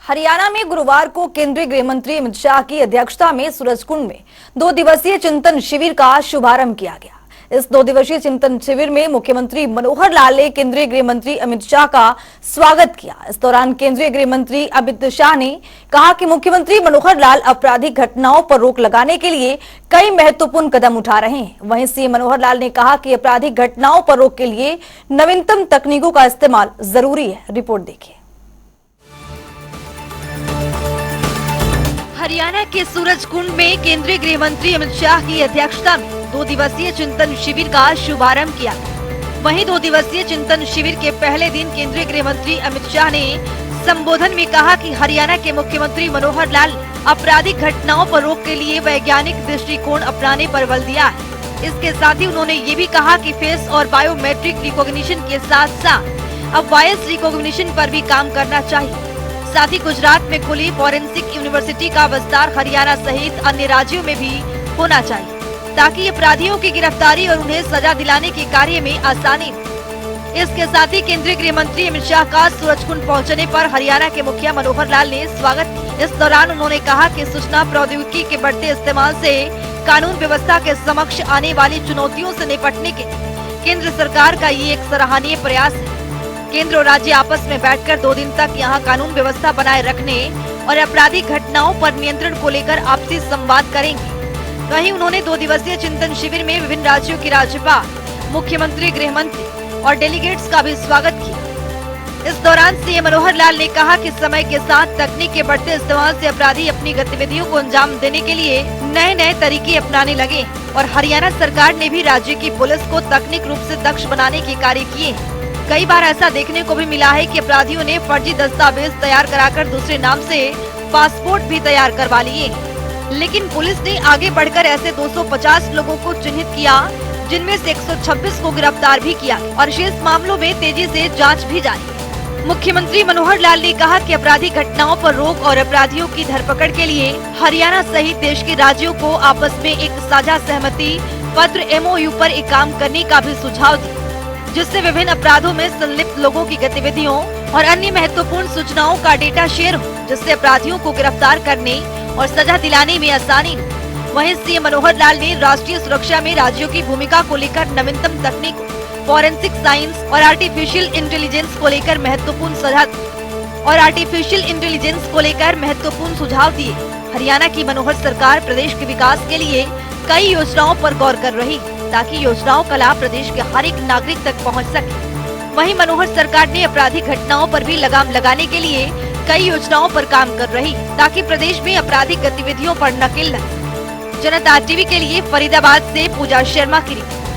हरियाणा में गुरुवार को केंद्रीय गृह मंत्री अमित शाह की अध्यक्षता में सूरजकुंड में 2 दिवसीय चिंतन शिविर का शुभारंभ किया गया। इस 2 दिवसीय चिंतन शिविर में मुख्यमंत्री मनोहर लाल ने केंद्रीय गृह मंत्री अमित शाह का स्वागत किया। इस दौरान केंद्रीय गृह मंत्री अमित शाह ने कहा कि मुख्यमंत्री मनोहर लाल आपराधिक घटनाओं पर रोक लगाने के लिए कई महत्वपूर्ण कदम उठा रहे हैं। वहीं सीएम मनोहर लाल ने कहा कि आपराधिक घटनाओं पर रोक के लिए नवीनतम तकनीकों का इस्तेमाल जरूरी है। रिपोर्ट देखिए। हरियाणा के सूरजकुंड में केंद्रीय गृह मंत्री अमित शाह की अध्यक्षता में 2 दिवसीय चिंतन शिविर का शुभारंभ किया। वहीं 2 दिवसीय चिंतन शिविर के पहले दिन केंद्रीय गृह मंत्री अमित शाह ने संबोधन में कहा कि हरियाणा के मुख्यमंत्री मनोहर लाल आपराधिक घटनाओं पर रोक के लिए वैज्ञानिक दृष्टिकोण अपनाने पर बल दिया है। इसके साथ ही उन्होंने ये भी कहा कि फेस और बायोमेट्रिक रिकॉग्निशन के साथ साथ अब वॉइस रिकॉग्निशन पर भी काम करना चाहिए। साथ ही गुजरात में खुली फॉरेंसिक यूनिवर्सिटी का विस्तार हरियाणा सहित अन्य राज्यों में भी होना चाहिए ताकि अपराधियों की गिरफ्तारी और उन्हें सजा दिलाने के कार्य में आसानी हो। इसके साथ ही केंद्रीय गृह मंत्री अमित शाह का सूरजकुंड पहुंचने पर हरियाणा के मुखिया मनोहर लाल ने स्वागत किया। इस दौरान उन्होंने कहा कि सूचना प्रौद्योगिकी के बढ़ते इस्तेमाल से कानून व्यवस्था के समक्ष आने वाली चुनौतियों से निपटने के केंद्र सरकार का ये एक सराहनीय प्रयास है। केंद्र और राज्य आपस में बैठकर 2 दिन तक यहां कानून व्यवस्था बनाए रखने और आपराधिक घटनाओं पर नियंत्रण को लेकर आपसी संवाद करेंगे। वहीं उन्होंने 2 दिवसीय चिंतन शिविर में विभिन्न राज्यों के राज्यपाल, मुख्यमंत्री, गृह मंत्री और डेलीगेट्स का भी स्वागत किया। इस दौरान सीएम मनोहर लाल ने कहा कि समय के साथ तकनीक के बढ़ते इस्तेमाल से अपराधी अपनी गतिविधियों को अंजाम देने के लिए नए नए तरीके अपनाने लगे और हरियाणा सरकार ने भी राज्य की पुलिस को तकनीक रूप से दक्ष बनाने के कार्य किए हैं। कई बार ऐसा देखने को भी मिला है कि अपराधियों ने फर्जी दस्तावेज तैयार कराकर दूसरे नाम से पासपोर्ट भी तैयार करवा लिए, लेकिन पुलिस ने आगे बढ़कर ऐसे 250 लोगों को चिन्हित किया, जिनमें से 126 को गिरफ्तार भी किया और शेष मामलों में तेजी से जांच भी जारी है। मुख्यमंत्री मनोहर लाल ने कहा कि आपराधिक घटनाओं पर रोक और अपराधियों की धरपकड़ के लिए हरियाणा सहित देश के राज्यों को आपस में एक साझा सहमति पत्र MOU पर एक काम करने का भी सुझाव दिया, जिससे विभिन्न अपराधों में संलिप्त लोगों की गतिविधियों और अन्य महत्वपूर्ण सूचनाओं का डेटा शेयर हो, जिससे अपराधियों को गिरफ्तार करने और सजा दिलाने में आसानी हो। वहीं सीएम मनोहर लाल ने राष्ट्रीय सुरक्षा में राज्यों की भूमिका को लेकर नवीनतम तकनीक, फॉरेंसिक साइंस और आर्टिफिशियल इंटेलिजेंस को लेकर महत्वपूर्ण सुझाव दिए। हरियाणा की मनोहर सरकार प्रदेश के विकास के लिए कई योजनाओं पर गौर कर रही है ताकि योजनाओं का लाभ प्रदेश के हर एक नागरिक तक पहुंच सके। वहीं मनोहर सरकार ने आपराधिक घटनाओं पर भी लगाम लगाने के लिए कई योजनाओं पर काम कर रही ताकि प्रदेश में आपराधिक गतिविधियों पर नकेल लगे। जनता टीवी के लिए फरीदाबाद से पूजा शर्मा की रिपोर्ट।